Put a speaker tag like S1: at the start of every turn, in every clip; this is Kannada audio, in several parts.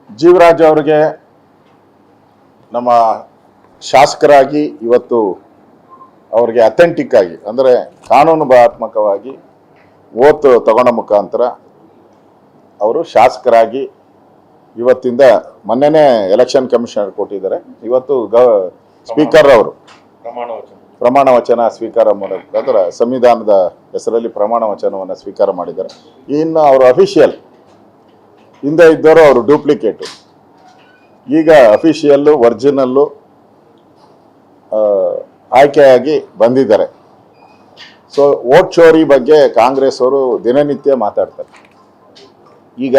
S1: ಜೀವರಾಜ್ ಅವರಿಗೆ ನಮ್ಮ ಶಾಸಕರಾಗಿ ಇವತ್ತು ಅವ್ರಿಗೆ ಅಥೆಂಟಿಕ್ ಆಗಿ ಅಂದರೆ ಕಾನೂನುಬಾತ್ಮಕವಾಗಿ ಓಟ್ ತಗೊಳ್ಳೋ ಮುಖಾಂತರ ಅವರು ಶಾಸಕರಾಗಿ ಇವತ್ತಿಂದ ಮೊನ್ನೆನೇ ಎಲೆಕ್ಷನ್ ಕಮಿಷನರ್ ಕೊಟ್ಟಿದ್ದಾರೆ. ಇವತ್ತು ಸ್ಪೀಕರ್ ಅವರು ಪ್ರಮಾಣ ವಚನ ಸ್ವೀಕಾರ ಮಾಡೋದ್ರ ಸಂವಿಧಾನದ ಹೆಸರಲ್ಲಿ ಪ್ರಮಾಣ ವಚನವನ್ನು ಸ್ವೀಕಾರ ಮಾಡಿದ್ದಾರೆ. ಇನ್ನು ಅವರು ಅಫಿಷಿಯಲ್, ಹಿಂದೆ ಇದ್ದವರು ಅವರು ಡೂಪ್ಲಿಕೇಟು, ಈಗ ಅಫಿಷಿಯಲ್ಲು ಒರಿಜಿನಲ್ಲು ಆಯ್ಕೆಯಾಗಿ ಬಂದಿದ್ದಾರೆ. ಸೊ ವೋಟ್ ಚೋರಿ ಬಗ್ಗೆ ಕಾಂಗ್ರೆಸ್ ಅವರು ದಿನನಿತ್ಯ ಮಾತಾಡ್ತಾರೆ. ಈಗ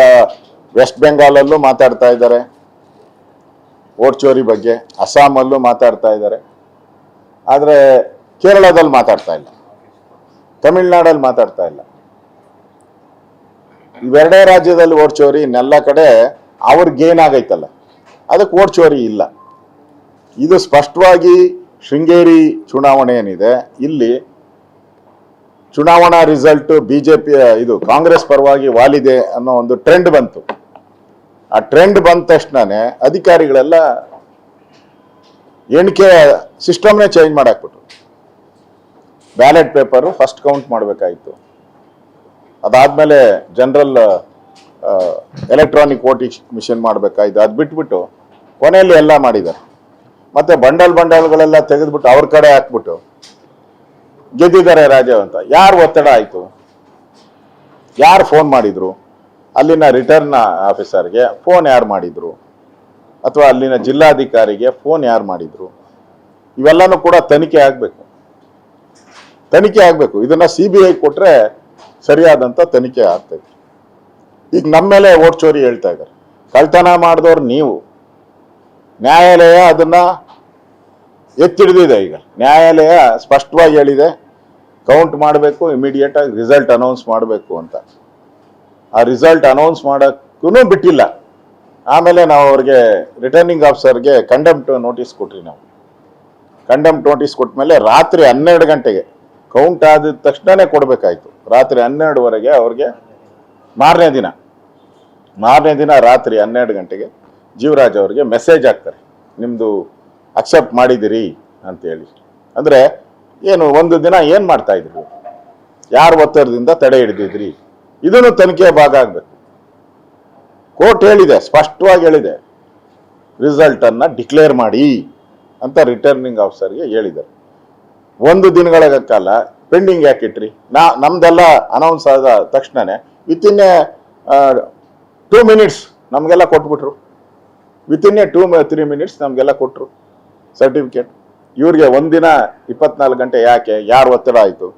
S1: ವೆಸ್ಟ್ ಬೆಂಗಾಲಲ್ಲೂ ಮಾತಾಡ್ತಾ ಇದ್ದಾರೆ ವೋಟ್ ಚೋರಿ ಬಗ್ಗೆ, ಅಸ್ಸಾಮಲ್ಲೂ ಮಾತಾಡ್ತಾ ಇದ್ದಾರೆ, ಆದರೆ ಕೇರಳದಲ್ಲಿ ಮಾತಾಡ್ತಾ ಇಲ್ಲ, ತಮಿಳ್ನಾಡಲ್ಲಿ ಮಾತಾಡ್ತಾ ಇಲ್ಲ. ಇವೆರಡೇ ರಾಜ್ಯದಲ್ಲಿ ವೋಟ್ ಚೋರಿ, ಇನ್ನೆಲ್ಲ ಕಡೆ ಅವ್ರಿಗೇನಾಗೈತಲ್ಲ ಅದಕ್ಕೆ ವೋಟ್ ಚೋರಿ ಇಲ್ಲ. ಇದು ಸ್ಪಷ್ಟವಾಗಿ ಶೃಂಗೇರಿ ಚುನಾವಣೆ ಏನಿದೆ, ಇಲ್ಲಿ ಚುನಾವಣಾ ರಿಸಲ್ಟ್ ಬಿಜೆಪಿ ಇದು ಕಾಂಗ್ರೆಸ್ ಪರವಾಗಿ ವಾಲಿದೆ ಅನ್ನೋ ಒಂದು ಟ್ರೆಂಡ್ ಬಂತು. ಆ ಟ್ರೆಂಡ್ ಬಂದ ತಕ್ಷಣನೇ ಅಧಿಕಾರಿಗಳೆಲ್ಲ ಎಣಿಕೆ ಸಿಸ್ಟಮ್ನೇ ಚೇಂಜ್ ಮಾಡಾಕ್ಬಿಟ್ರು. ಬ್ಯಾಲೆಟ್ ಪೇಪರು ಫಸ್ಟ್ ಕೌಂಟ್ ಮಾಡಬೇಕಾಯಿತು, ಅದಾದಮೇಲೆ ಜನರಲ್ ಎಲೆಕ್ಟ್ರಾನಿಕ್ ವೋಟಿಂಗ್ ಮಿಷನ್ ಮಾಡಬೇಕಾಯ್ತು. ಅದು ಬಿಟ್ಬಿಟ್ಟು ಕೊನೆಯಲ್ಲಿ ಎಲ್ಲ ಮಾಡಿದ್ದಾರೆ. ಮತ್ತೆ ಬಂಡಲ್ಗಳೆಲ್ಲ ತೆಗೆದ್ಬಿಟ್ಟು ಅವ್ರ ಕಡೆ ಹಾಕ್ಬಿಟ್ಟು ಗೆದ್ದಿದ್ದಾರೆ ರಾಜ ಅಂತ. ಯಾರು ಒತ್ತಡ ಆಯಿತು? ಯಾರು ಫೋನ್ ಮಾಡಿದ್ರು? ಅಲ್ಲಿನ ರಿಟರ್ನ್ ಆಫೀಸರ್ಗೆ ಫೋನ್ ಯಾರು ಮಾಡಿದ್ರು? ಅಥವಾ ಅಲ್ಲಿನ ಜಿಲ್ಲಾಧಿಕಾರಿಗೆ ಫೋನ್ ಯಾರು ಮಾಡಿದ್ರು? ಇವೆಲ್ಲನೂ ಕೂಡ ತನಿಖೆ ಆಗಬೇಕು. ಇದನ್ನ CBI ಕೊಟ್ರೆ ಸರಿಯಾದಂಥ ತನಿಖೆ ಆಗ್ತೈತೆ. ಈಗ ನಮ್ಮ ಮೇಲೆ ವೋಟ್ ಚೋರಿ ಹೇಳ್ತಾ ಇದ್ದಾರೆ. ಕಳ್ತನ ಮಾಡಿದವ್ರು ನೀವು. ನ್ಯಾಯಾಲಯ ಅದನ್ನ ಎತ್ತಿಡಿದಿದೆ. ಈಗ ನ್ಯಾಯಾಲಯ ಸ್ಪಷ್ಟವಾಗಿ ಹೇಳಿದೆ, ಕೌಂಟ್ ಮಾಡಬೇಕು, ಇಮಿಡಿಯೇಟ್ ಆಗಿ ರಿಸಲ್ಟ್ ಅನೌನ್ಸ್ ಮಾಡಬೇಕು ಅಂತ. ಆ ರಿಸಲ್ಟ್ ಅನೌನ್ಸ್ ಮಾಡೋಕ್ಕೂ ಬಿಟ್ಟಿಲ್ಲ. ಆಮೇಲೆ ನಾವು ಅವ್ರಿಗೆ ರಿಟರ್ನಿಂಗ್ ಆಫೀಸರ್ಗೆ ಕಂಡೆಂಪ್ಟ್ ನೋಟಿಸ್ ಕೊಟ್ರಿ. ನಾವು ಕಂಡೆಂಪ್ಟ್ ನೋಟಿಸ್ ಕೊಟ್ಟ ಮೇಲೆ ರಾತ್ರಿ 12 ಗಂಟೆಗೆ ಕೌಂಟ್ ಆದ ತಕ್ಷಣನೇ ಕೊಡಬೇಕಾಯ್ತು. ರಾತ್ರಿ 12ವರೆಗೆ ಅವ್ರಿಗೆ ಮಾರನೇ ದಿನ ರಾತ್ರಿ 12 ಗಂಟೆಗೆ ಜೀವರಾಜ್ ಅವ್ರಿಗೆ ಮೆಸೇಜ್ ಹಾಕ್ತಾರೆ, ನಿಮ್ಮದು ಅಕ್ಸೆಪ್ಟ್ ಮಾಡಿದಿರಿ ಅಂತೇಳಿ. ಅಂದರೆ ಏನು, ಒಂದು ದಿನ ಏನು ಮಾಡ್ತಾ ಇದ್ರಿ, ಯಾರು ಒತ್ತಡದಿಂದ ತಡೆ ಹಿಡಿದಿದ್ರಿ, ಇದನ್ನು ತನಿಖೆ ಭಾಗ ಆಗಬೇಕು. ಕೋರ್ಟ್ ಹೇಳಿದೆ, ಸ್ಪಷ್ಟವಾಗಿ ಹೇಳಿದೆ, ರಿಸಲ್ಟನ್ನು ಡಿಕ್ಲೇರ್ ಮಾಡಿ ಅಂತ ರಿಟರ್ನಿಂಗ್ ಆಫೀಸರ್ಗೆ ಹೇಳಿದ್ದಾರೆ. ಒಂದು ದಿನಗಳ ಕಾಲ ಪೆಂಡಿಂಗ್ ಯಾಕಿಟ್ರಿ? ನಮ್ದೆಲ್ಲ ಅನೌನ್ಸ್ ಆದ ತಕ್ಷಣನೇ ವಿತಿನ್ 2 ಮಿನಿಟ್ಸ್ ನಮಗೆಲ್ಲ ಕೊಟ್ಬಿಟ್ರು. ವಿತಿನ್ 2-3 ಮಿನಿಟ್ಸ್ ನಮಗೆಲ್ಲ ಕೊಟ್ಟರು ಸರ್ಟಿಫಿಕೇಟ್. ಇವ್ರಿಗೆ ಒಂದಿನ 24 ಗಂಟೆ ಯಾಕೆ? ಯಾರು ಒತ್ತಡ ಆಯಿತು?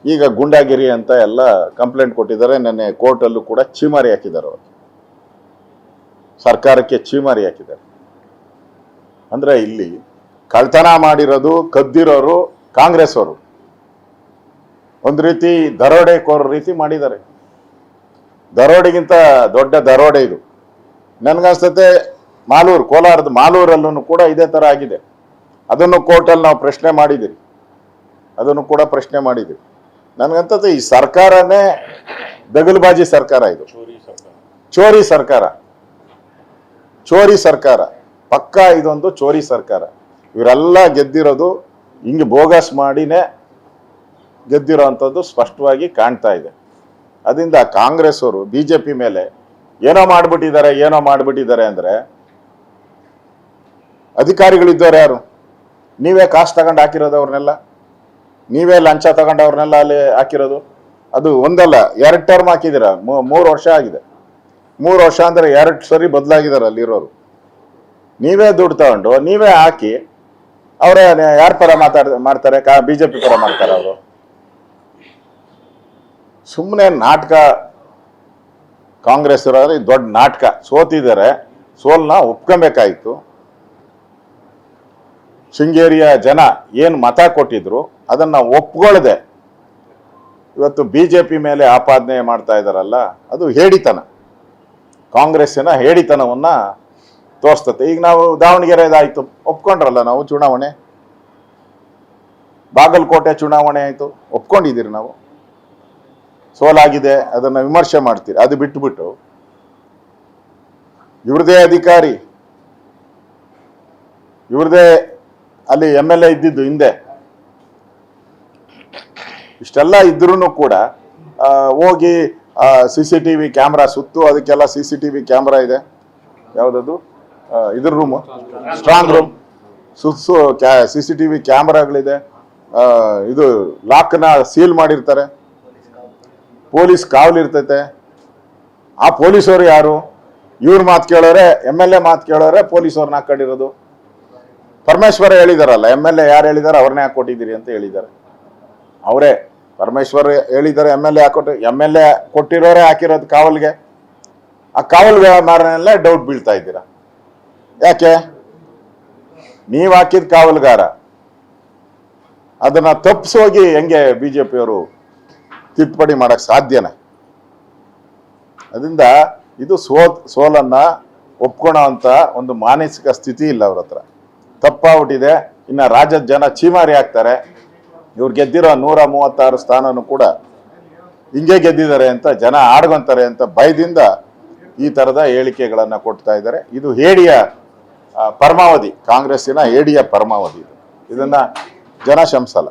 S1: ಈಗ ಗುಂಡಾಗಿರಿ ಅಂತ ಎಲ್ಲ ಕಂಪ್ಲೇಂಟ್ ಕೊಟ್ಟಿದ್ದಾರೆ. ನೆನ್ನೆ ಕೋರ್ಟಲ್ಲೂ ಕೂಡ ಚೀಮಾರಿ ಹಾಕಿದ್ದಾರೆ, ಅವರು ಸರ್ಕಾರಕ್ಕೆ ಚೀಮಾರಿ ಹಾಕಿದ್ದಾರೆ. ಅಂದರೆ ಇಲ್ಲಿ ಕಳ್ತನ ಮಾಡಿರೋದು, ಕದ್ದಿರೋರು ಕಾಂಗ್ರೆಸ್ ಅವರು. ಒಂದು ರೀತಿ ದರೋಡೆಕೋರ ರೀತಿ ಮಾಡಿದ್ದಾರೆ. ದರೋಡೆಗಿಂತ ದೊಡ್ಡ ದರೋಡೆ ಇದು. ನನಗನ್ಸುತ್ತೆ ಕೋಲಾರದ ಮಾಲೂರಲ್ಲೂ ಕೂಡ ಇದೇ ಥರ ಆಗಿದೆ. ಅದನ್ನು ಕೋರ್ಟಲ್ಲಿ ನಾವು ಪ್ರಶ್ನೆ ಮಾಡಿದ್ದೀವಿ. ನನಗಂತದ್ದು ಈ ಸರ್ಕಾರನೇ ದಗಲ್ಬಾಜಿ ಸರ್ಕಾರ, ಇದು ಚೋರಿ ಸರ್ಕಾರ ಪಕ್ಕ. ಇದೊಂದು ಚೋರಿ ಸರ್ಕಾರ. ಇವರೆಲ್ಲ ಗೆದ್ದಿರೋದು ಹಿಂಗೆ ಬೋಗಸ್ ಮಾಡಿನೇ ಗೆದ್ದಿರೋ ಅಂಥದ್ದು ಸ್ಪಷ್ಟವಾಗಿ ಕಾಣ್ತಾ ಇದೆ. ಅದರಿಂದ ಕಾಂಗ್ರೆಸ್ ಅವರು BJP ಮೇಲೆ ಏನೋ ಮಾಡಿಬಿಟ್ಟಿದ್ದಾರೆ ಅಂದರೆ, ಅಧಿಕಾರಿಗಳಿದ್ದವ್ರು ಯಾರು? ನೀವೇ ಕಾಸು ತಗೊಂಡು ಹಾಕಿರೋದು ಅವ್ರನ್ನೆಲ್ಲ, ನೀವೇ ಲಂಚ ತಗೊಂಡು ಅವ್ರನ್ನೆಲ್ಲ ಅಲ್ಲಿ ಹಾಕಿರೋದು. ಅದು ಒಂದಲ್ಲ 2 ಟರ್ಮ್ ಹಾಕಿದ್ದೀರ, 3 ವರ್ಷ ಆಗಿದೆ. 3 ವರ್ಷ ಅಂದರೆ 2 ಸರಿ ಬದಲಾಗಿದ್ದಾರೆ ಅಲ್ಲಿರೋರು. ನೀವೇ ದುಡ್ಡು ತಗೊಂಡು ನೀವೇ ಹಾಕಿ, ಅವರೇ ಯಾರ ಪರ ಮಾಡ್ತಾರೆ? BJP ಪರ ಮಾಡ್ತಾರೆ ಅವರು. ಸುಮ್ಮನೆ ನಾಟಕ. ಕಾಂಗ್ರೆಸ್ ಅವರಾದ್ರೆ ದೊಡ್ಡ ನಾಟಕ. ಸೋತಿದ್ದಾರೆ, ಸೋಲ್ನ ಒಪ್ಕೊಬೇಕಾಯಿತು. ಶೃಂಗೇರಿಯ ಜನ ಏನು ಮತ ಕೊಟ್ಟಿದ್ರು ಅದನ್ನು ಒಪ್ಕೊಳ್ಳದೆ ಇವತ್ತು BJP ಮೇಲೆ ಆಪಾದನೆ ಮಾಡ್ತಾ ಇದ್ದಾರಲ್ಲ, ಅದು ಹೇಡಿತನ, ಕಾಂಗ್ರೆಸ್ಸಿನ ಹೇಡಿತನವನ್ನು ತೋರಿಸ್ತತೆ. ಈಗ ನಾವು ದಾವಣಗೆರೆದಾಯಿತು, ಒಪ್ಕೊಂಡ್ರಲ್ಲ ನಾವು ಚುನಾವಣೆ. ಬಾಗಲಕೋಟೆ ಚುನಾವಣೆ ಆಯಿತು, ಒಪ್ಕೊಂಡಿದ್ದೀರಿ ನಾವು. ಸೋಲಾಗಿದೆ, ಅದನ್ನು ವಿಮರ್ಶೆ ಮಾಡ್ತೀರಿ. ಅದು ಬಿಟ್ಟುಬಿಟ್ಟು ಇವ್ರದೇ ಅಧಿಕಾರಿ, ಇವ್ರದೇ ಅಲ್ಲಿ MLA ಇದ್ದಿದ್ದು ಹಿಂದೆ. ಇಷ್ಟೆಲ್ಲ ಇದ್ರೂ ಕೂಡ ಹೋಗಿ CCTV ಕ್ಯಾಮ್ರಾ ಸುತ್ತು, ಅದಕ್ಕೆಲ್ಲ CCTV ಕ್ಯಾಮ್ರಾ ಇದೆ. ಯಾವುದದು ಇದ್ರ ರೂಮು, ಸ್ಟ್ರಾಂಗ್ ರೂಮ್ ಸುತ್ತು CCTV ಕ್ಯಾಮ್ರಾಗಳಿದೆ. ಇದು ಲಾಕ್ನ ಸೀಲ್ ಮಾಡಿರ್ತಾರೆ, ಪೊಲೀಸ್ ಕಾವಲಿರ್ತೈತೆ. ಆ ಪೊಲೀಸರು ಯಾರು? ಇವ್ರ ಮಾತು ಕೇಳೋರೆ, MLA ಮಾತು ಕೇಳೋರೆ ಪೊಲೀಸವ್ರನ್ನ ಹಾಕೊಂಡಿರೋದು. ಪರಮೇಶ್ವರ ಹೇಳಿದಾರಲ್ಲ, MLA ಯಾರು ಹೇಳಿದಾರೆ ಅವ್ರನ್ನೇ ಹಾಕೊಟ್ಟಿದ್ದೀರಿ ಅಂತ ಹೇಳಿದ್ದಾರೆ. ಅವರೇ ಪರಮೇಶ್ವರ್ ಹೇಳಿದ್ದಾರೆ MLA ಹಾಕೊಟ್ಟು, MLA ಕೊಟ್ಟಿರೋರೇ ಹಾಕಿರೋದು ಕಾವಲ್ಗೆ. ಆ ಕಾವಲ್ ವ್ಯವಹಾರನೆಲ್ಲ ಡೌಟ್ ಬೀಳ್ತಾ ಇದ್ದೀರಾ. ಯಾಕೆ? ನೀವು ಹಾಕಿದ ಕಾವಲ್ಗಾರ, ಅದನ್ನ ತಪ್ಪಿಸೋಗಿ ಹೆಂಗೆ BJPಯವರು ತಿದ್ದುಪಡಿ ಮಾಡಕ್ ಸಾಧ್ಯನೇ? ಅದರಿಂದ ಇದು ಸೋಲನ್ನ ಒಪ್ಕೊಳ್ಳೋ ಅಂತ ಒಂದು ಮಾನಸಿಕ ಸ್ಥಿತಿ ಇಲ್ಲ ಅವ್ರ ಹತ್ರ. ತಪ್ಪಾಗ್ಬಿಟ್ಟಿದೆ. ಇನ್ನ ರಾಜ್ಯದ ಜನ ಚೀಮಾರಿ ಆಗ್ತಾರೆ. ಇವ್ರು ಗೆದ್ದಿರೋ 136 ಸ್ಥಾನನೂ ಕೂಡ ಹಿಂಗೆ ಗೆದ್ದಿದ್ದಾರೆ ಅಂತ ಜನ ಆಡ್ಕೊಂತಾರೆ ಅಂತ ಭಯದಿಂದ ಈ ತರದ ಹೇಳಿಕೆಗಳನ್ನ ಕೊಡ್ತಾ ಇದ್ದಾರೆ. ಇದು ಹೇಡಿಯ ಪರಮಾವಧಿ, ಕಾಂಗ್ರೆಸ್ಸಿನ ಹೇಡಿಯ ಪರಮಾವಧಿ. ಇದನ್ನ ಜನ ಶಂಸಲ್ಲ.